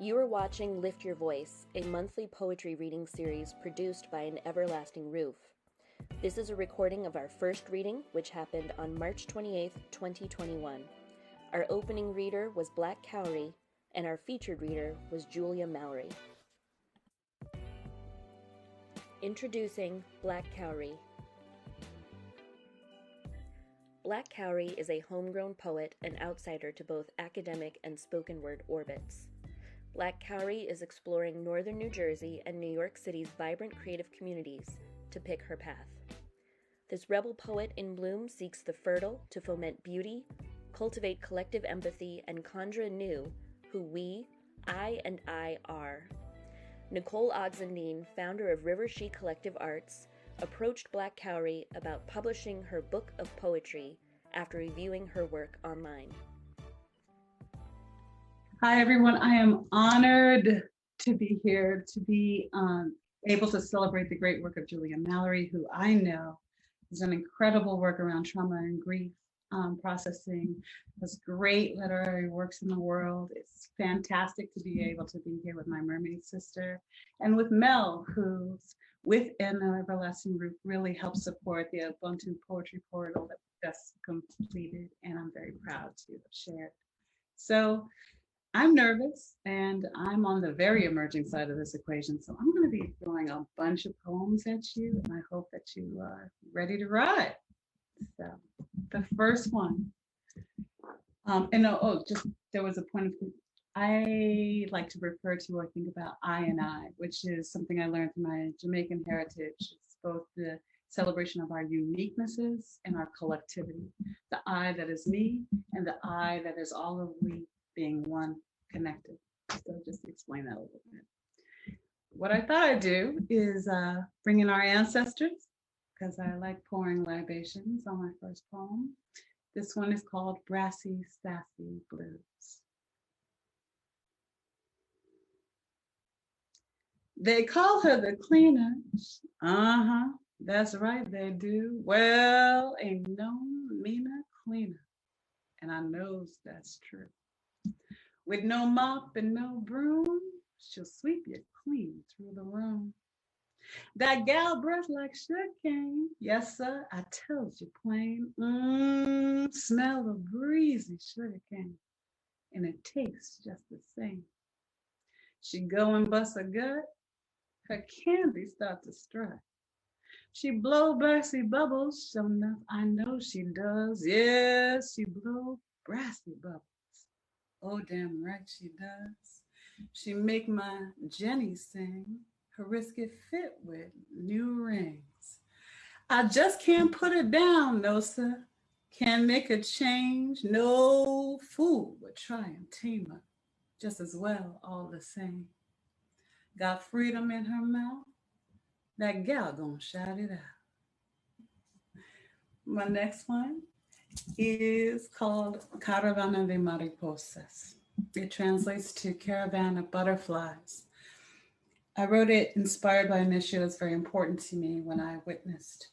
You are watching Lift Your Voice, a monthly poetry reading series produced by An Everlasting Roof. This is a recording of our first reading, which happened on March 28th, 2021. Our opening reader was Black Cowrie, and our featured reader was Julia Mallory. Introducing Black Cowrie. Black Cowrie is a homegrown poet and outsider to both academic and spoken word orbits. Black Cowrie is exploring northern New Jersey and New York City's vibrant creative communities to pick her path. This rebel poet in bloom seeks the fertile to foment beauty, cultivate collective empathy, and conjure anew who we, I and I are. Nicole Oxendine, founder of River She Collective Arts, approached Black Cowrie about publishing her book of poetry after reviewing her work online. Hi, everyone. I am honored to be here, to be able to celebrate the great work of Julia Mallory, who I know has done incredible work around trauma and grief processing, has great literary works in the world. It's fantastic to be able to be here with my mermaid sister and with Mel, who's within the Everlasting Roof really helped support the Ubuntu poetry portal that we just completed, and I'm very proud to have shared. So I'm nervous and I'm on the very emerging side of this equation. So I'm going to be throwing a bunch of poems at you, and I hope that you are ready to ride. So the first one, there was a point of, I like to refer to or think about I and I, which is something I learned from my Jamaican heritage. It's both the celebration of our uniquenesses and our collectivity. The I that is me and the I that is all of we being one, connected. So just to explain that a little bit. What I thought I'd do is bring in our ancestors, because I like pouring libations on my first poem. This one is called Brassy Sassy Blues. They call her the cleaner. That's right, they do. Well, ain't no meaner cleaner. And I knows that's true. With no mop and no broom, she'll sweep you clean through the room. That gal breath like sugarcane. Yes, sir, I tells you plain. Smell of breezy sugarcane. And it tastes just the same. She go and bust a gut. Her candy start to strut. She blow brassy bubbles. Sure enough, I know she does. Yes, she blow brassy bubbles. Oh, damn right she does. She make my Jenny sing. Her risky fit with new rings. I just can't put it down, no sir. Can't make a change. No fool would try and tame her. Just as well, all the same. Got freedom in her mouth. That gal gonna shout it out. My next one is called Caravan de Mariposas. It translates to Caravan of Butterflies. I wrote it inspired by an issue that's very important to me when I witnessed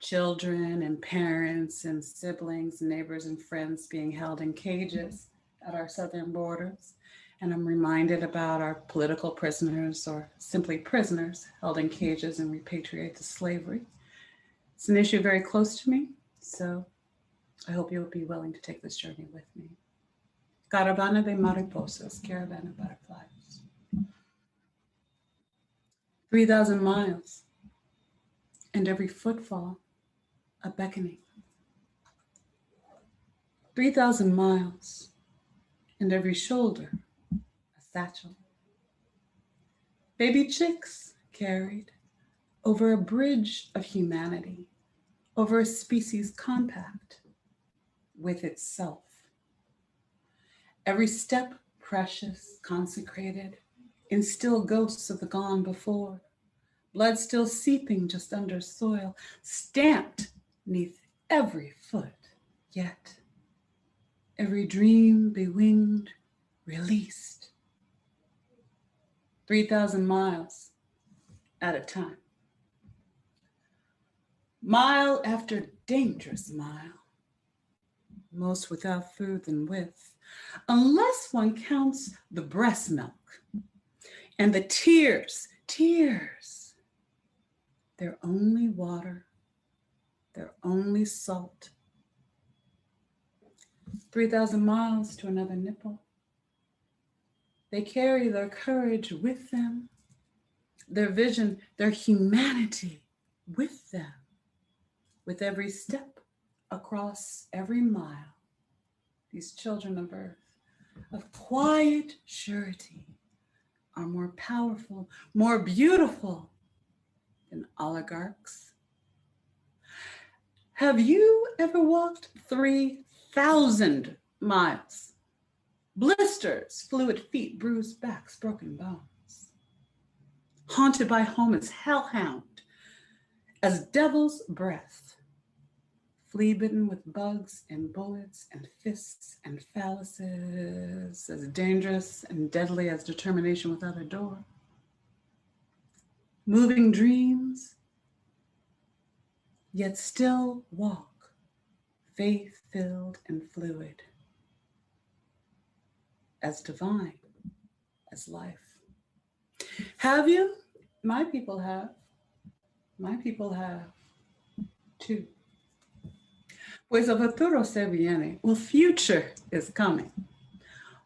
children and parents and siblings, neighbors and friends being held in cages at our southern borders. And I'm reminded about our political prisoners, or simply prisoners, held in cages and repatriated to slavery. It's an issue very close to me, so I hope you'll be willing to take this journey with me. Caravan de Mariposas, Caravan of Butterflies. 3,000 miles, and every footfall a beckoning. 3,000 miles, and every shoulder a satchel. Baby chicks carried over a bridge of humanity, over a species compact with itself. Every step precious, consecrated, in still ghosts of the gone before, blood still seeping just under soil, stamped neath every foot, yet every dream bewinged, released. 3,000 miles at a time. Mile after dangerous mile, most without food than with, unless one counts the breast milk and the tears. They're only water, they're only salt. 3,000 miles to another nipple. They carry their courage with them, their vision, their humanity with them, with every step across every mile. These children of earth, of quiet surety, are more powerful, more beautiful than oligarchs. Have you ever walked 3,000 miles? Blisters, fluid feet, bruised backs, broken bones. Haunted by home as hellhound, as devil's breath. Flea bitten with bugs and bullets and fists and phalluses, as dangerous and deadly as determination without a door. Moving dreams, yet still walk, faith-filled and fluid, as divine as life. Have you? My people have. My people have too. Pues el futuro se viene. Well, future is coming.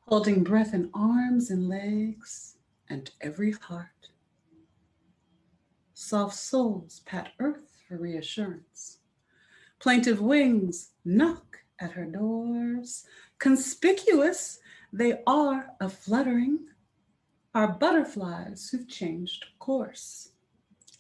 Holding breath in arms and legs and every heart. Soft souls pat earth for reassurance. Plaintive wings knock at her doors. Conspicuous, they are a fluttering. Are butterflies who've changed course.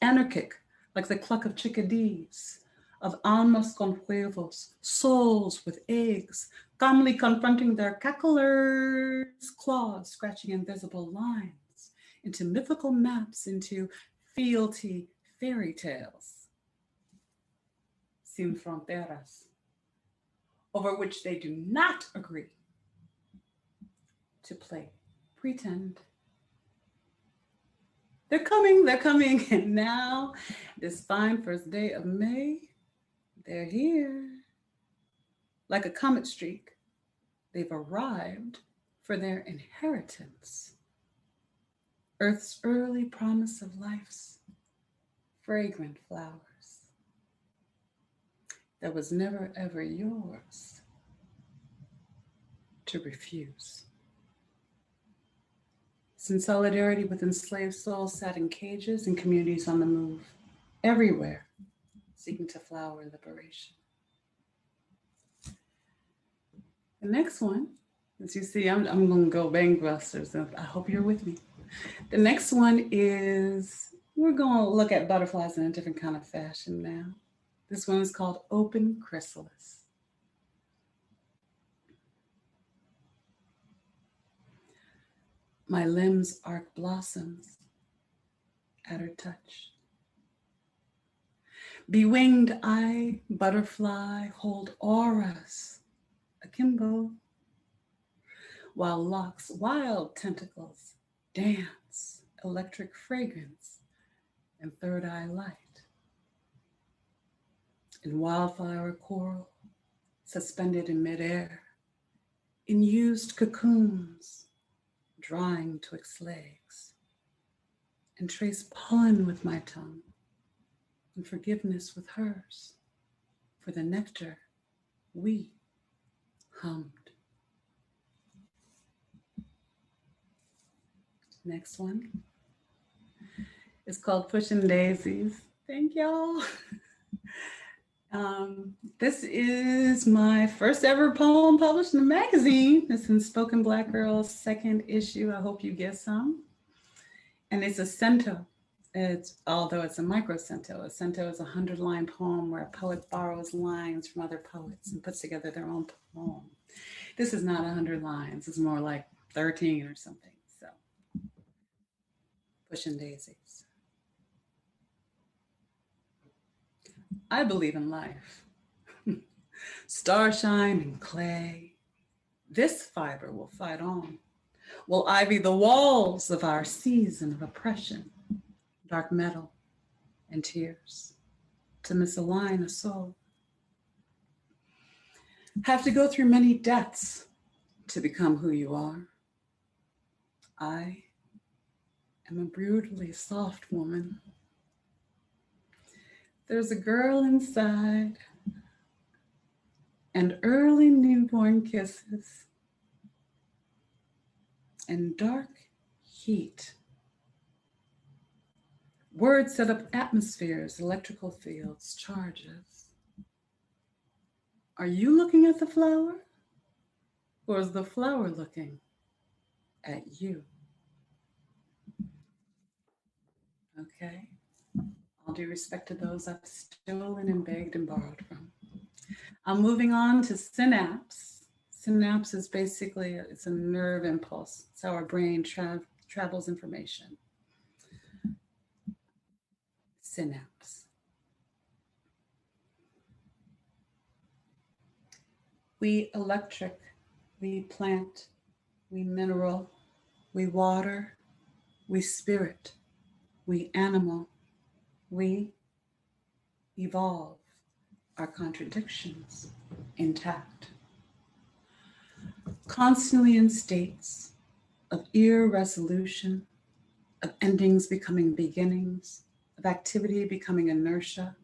Anarchic, like the cluck of chickadees, of almas con huevos, souls with eggs, calmly confronting their cacklers, claws scratching invisible lines into mythical maps, into fealty fairy tales. Sin fronteras, over which they do not agree to play pretend. They're coming, and now, this fine first day of May, they're here. Like a comet streak, they've arrived for their inheritance. Earth's early promise of life's fragrant flowers that was never ever yours to refuse. In solidarity with enslaved souls sat in cages and communities on the move, everywhere, seeking to flower liberation. The next one, as you see, I'm going to go gangbusters. I hope you're with me. The next one is, we're going to look at butterflies in a different kind of fashion now. This one is called Open Chrysalis. My limbs arc blossoms at her touch. Bewinged I, butterfly, hold auras akimbo, while locks, wild tentacles, dance, electric fragrance, and third eye light. In wildflower coral, suspended in midair, in used cocoons, drying twixt legs, and trace pollen with my tongue, and forgiveness with hers, for the nectar we hummed. Next one is called Pushing Daisies. Thank y'all. This is my first ever poem published in a magazine. It's in Spoken Black Girl's second issue. I hope you get some. And it's a cento. Although it's a microcento. A cento is a 100-line poem where a poet borrows lines from other poets and puts together their own poem. This is not 100 lines. It's more like 13 or something. So, Pushing Daisies. I believe in life. Starshine and clay. This fiber will fight on. Will ivy the walls of our season of oppression, dark metal and tears, to misalign a soul. Have to go through many deaths to become who you are. I am a brutally soft woman. There's a girl inside, and early newborn kisses, and dark heat. Words set up atmospheres, electrical fields, charges. Are you looking at the flower? Or is the flower looking at you? Okay. All due respect to those I've stolen and begged and borrowed from. I'm moving on to synapse. Synapse is basically, it's a nerve impulse. It's how our brain travels information. Synapse. We electric, we plant, we mineral, we water, we spirit, we animal, we evolve our contradictions intact. Constantly in states of irresolution, of endings becoming beginnings, of activity becoming inertia,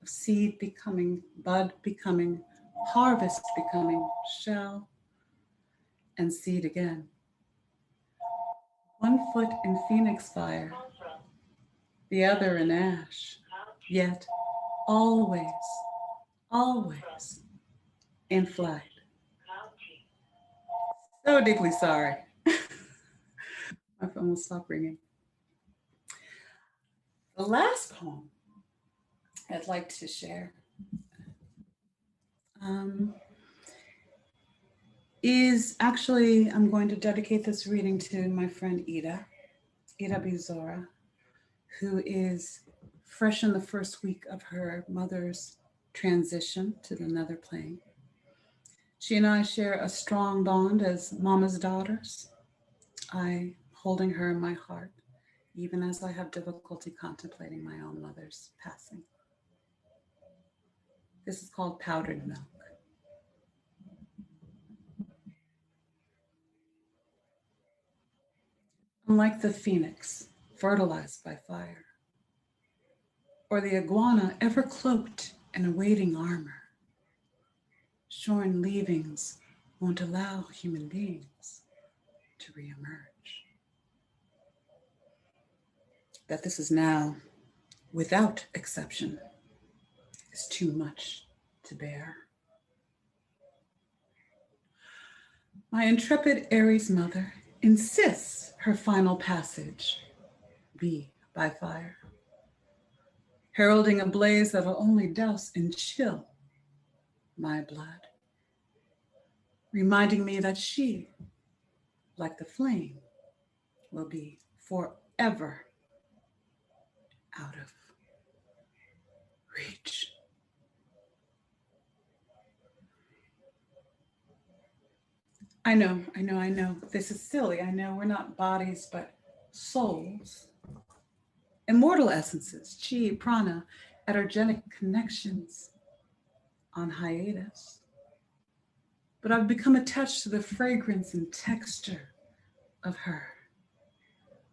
of seed becoming bud, becoming harvest, becoming shell, and seed again. 1 foot in phoenix fire, the other in ash, yet always, always in flight. So deeply sorry. My phone will stop ringing. The last poem I'd like to share is actually, I'm going to dedicate this reading to my friend Ida Bizora, who is fresh in the first week of her mother's transition to the nether plane. She and I share a strong bond as mama's daughters. I holding her in my heart, even as I have difficulty contemplating my own mother's passing. This is called Powdered Milk. Unlike the phoenix, fertilized by fire, or the iguana ever cloaked in a waiting armor, shorn leavings won't allow human beings to reemerge. That this is now, without exception, is too much to bear. My intrepid Aries mother insists her final passage be by fire, heralding a blaze that'll only douse and chill my blood, reminding me that she, like the flame, will be forever out of reach. I know. This is silly. I know we're not bodies, but souls. Immortal essences, chi, prana, energetic connections on hiatus. But I've become attached to the fragrance and texture of her.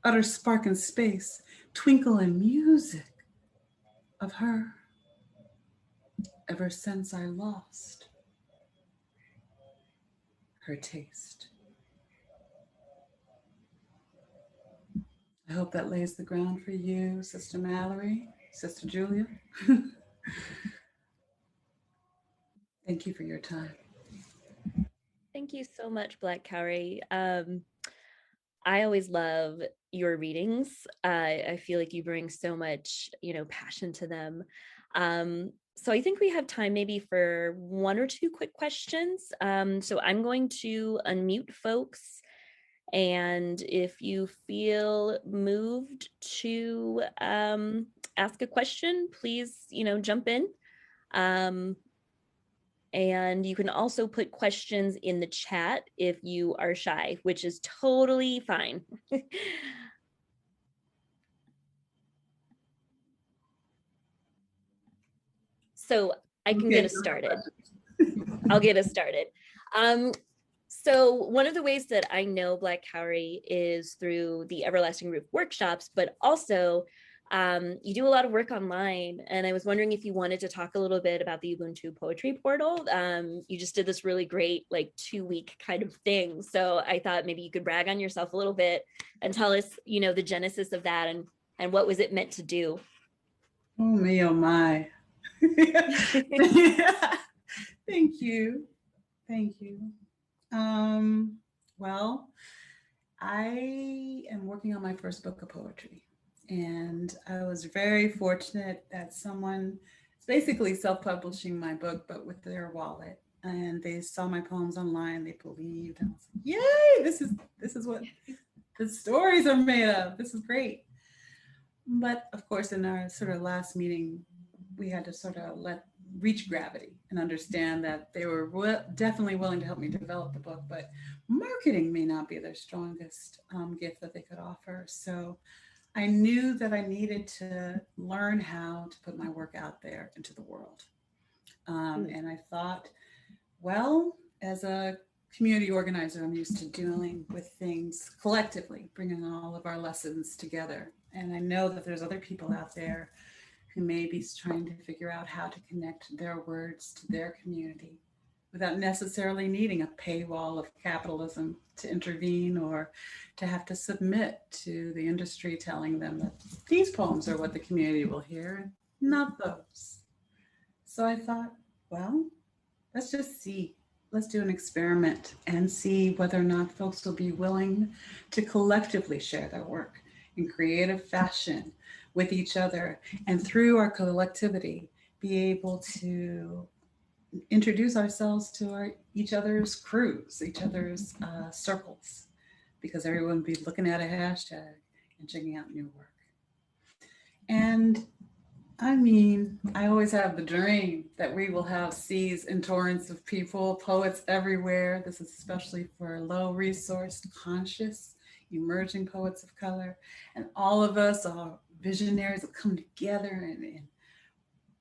Utter spark and space, twinkle and music of her. Ever since I lost her taste. I hope that lays the ground for you, Sister Mallory, Sister Julia. Thank you for your time. Thank you so much, Black Cowrie. I always love your readings. I feel like you bring so much, passion to them. So I think we have time maybe for 1 or 2 quick questions. So I'm going to unmute folks. And if you feel moved to ask a question, please, jump in. And you can also put questions in the chat if you are shy, which is totally fine. So I can get us started. I'll get us started. So one of the ways that I know Black Cowrie is through the Everlasting Roof workshops, but also you do a lot of work online. And I was wondering if you wanted to talk a little bit about the Ubuntu poetry portal. You just did this really great, like 2-week kind of thing. So I thought maybe you could brag on yourself a little bit and tell us, the genesis of that and what was it meant to do. Oh me, oh my. Thank you. Thank you. Well, I am working on my first book of poetry, and I was very fortunate that someone is basically self-publishing my book, but with their wallet. And they saw my poems online. They believed, and I was like, "Yay! This is what the stories are made of. This is great." But of course, in our sort of last meeting, we had to sort of reach gravity and understand that they were definitely willing to help me develop the book, but marketing may not be their strongest gift that they could offer. So I knew that I needed to learn how to put my work out there into the world. And I thought, well, as a community organizer, I'm used to dealing with things collectively, bringing all of our lessons together. And I know that there's other people out there who may be trying to figure out how to connect their words to their community without necessarily needing a paywall of capitalism to intervene or to have to submit to the industry telling them that these poems are what the community will hear, not those. So I thought, well, let's just see. Let's do an experiment and see whether or not folks will be willing to collectively share their work in creative fashion with each other, and through our collectivity, be able to introduce ourselves to each other's crews, each other's circles, because everyone would be looking at a hashtag and checking out new work. And I mean, I always have the dream that we will have seas and torrents of people, poets everywhere. This is especially for low-resourced, conscious, emerging poets of color. And all of us are visionaries that come together,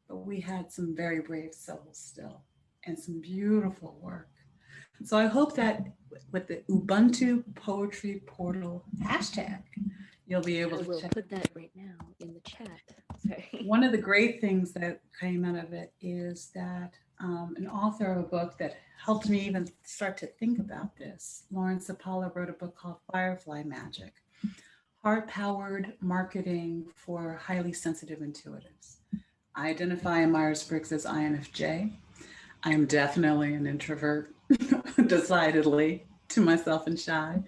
but we had some very brave souls still and some beautiful work. So I hope that with the Ubuntu Poetry Portal hashtag, you'll be able to check. Put that right now in the chat. Sorry. One of the great things that came out of it is that an author of a book that helped me even start to think about this, Lawrence Apollo, wrote a book called Firefly Magic, Heart-Powered Marketing for Highly Sensitive Intuitives. I identify in Myers-Briggs as INFJ. I am definitely an introvert, decidedly, to myself and shy.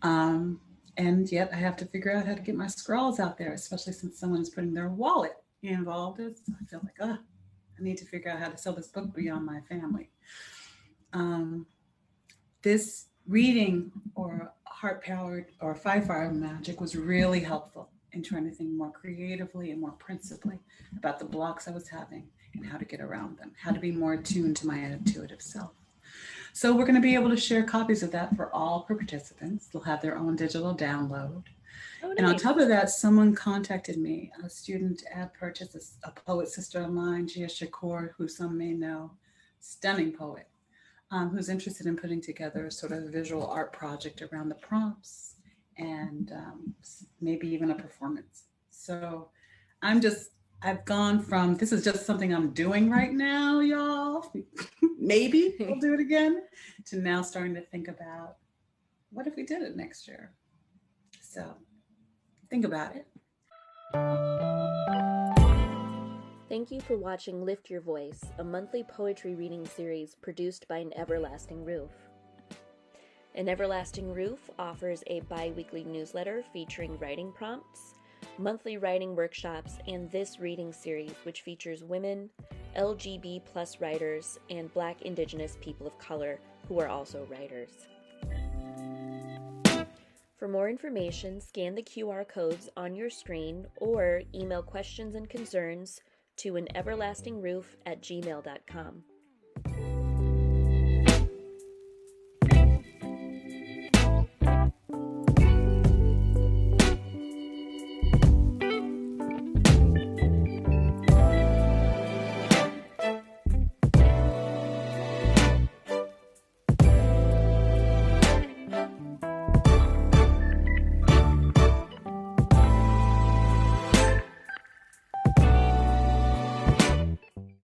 And yet I have to figure out how to get my scrawls out there, especially since someone is putting their wallet involved. I feel like, I need to figure out how to sell this book beyond my family. This reading or heart-powered or Firefly Magic was really helpful in trying to think more creatively and more principally about the blocks I was having and how to get around them, how to be more attuned to my intuitive self. So we're going to be able to share copies of that for all participants. They'll have their own digital download. Oh, nice. And on top of that, someone contacted me, a student had purchased a poet sister of mine, Gia Shakur, who some may know, stunning poet, who's interested in putting together a sort of visual art project around the prompts and maybe even a performance. So I've gone from, this is just something I'm doing right now, y'all. Maybe we'll do it again, to now starting to think about, what if we did it next year? So think about it. Thank you for watching Lift Your Voice, a monthly poetry reading series produced by An Everlasting Roof. An Everlasting Roof offers a bi-weekly newsletter featuring writing prompts, monthly writing workshops, and this reading series, which features women, LGB+ writers, and Black Indigenous people of color who are also writers. For more information, scan the QR codes on your screen or email questions and concerns to aneverlastingroof@gmail.com.